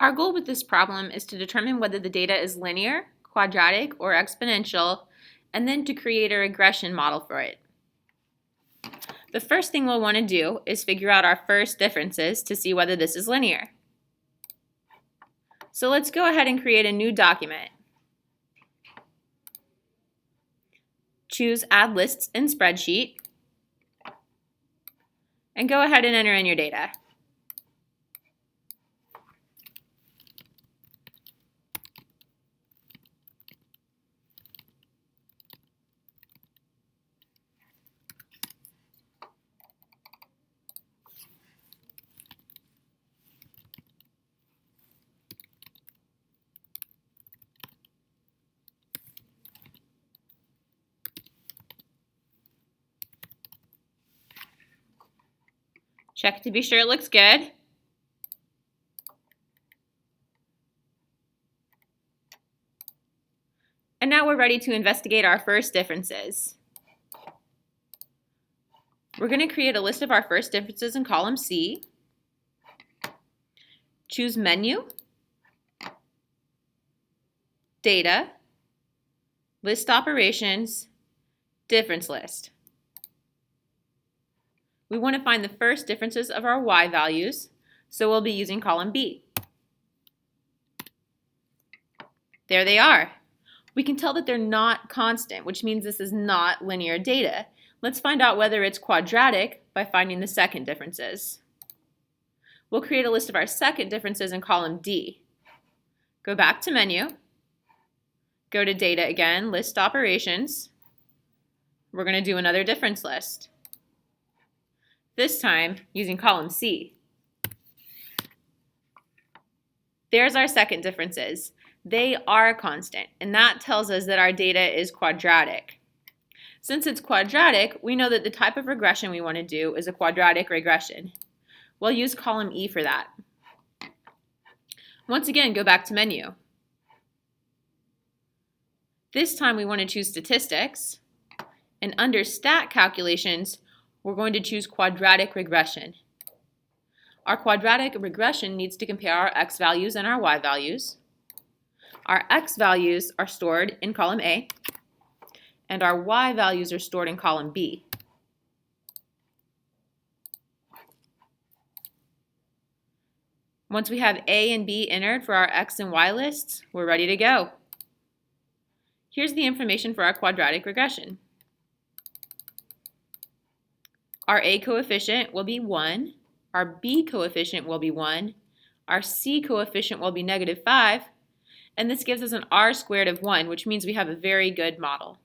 Our goal with this problem is to determine whether the data is linear, quadratic, or exponential, and then to create a regression model for it. The first thing we'll want to do is figure out our first differences to see whether this is linear. So let's go ahead and create a new document. Choose Add Lists in Spreadsheet, and go ahead and enter in your data. Check to be sure it looks good. And now we're ready to investigate our first differences. We're going to create a list of our first differences in column C. Choose Menu, Data, List Operations, Difference List. We want to find the first differences of our y values, so we'll be using column B. There they are. We can tell that they're not constant, which means this is not linear data. Let's find out whether it's quadratic by finding the second differences. We'll create a list of our second differences in column D. Go back to Menu, go to Data again, List Operations. We're going to do another difference list. This time using column C. There's our second differences. They are constant, and that tells us that our data is quadratic. Since it's quadratic, we know that the type of regression we want to do is a quadratic regression. We'll use column E for that. Once again, go back to Menu. This time we want to choose Statistics, and under Stat Calculations, we're going to choose Quadratic Regression. Our quadratic regression needs to compare our x values and our y values. Our x values are stored in column A, and our y values are stored in column B. Once we have A and B entered for our x and y lists, we're ready to go. Here's the information for our quadratic regression. Our A coefficient will be 1, our B coefficient will be 1, our C coefficient will be -5, and this gives us an R squared of 1, which means we have a very good model.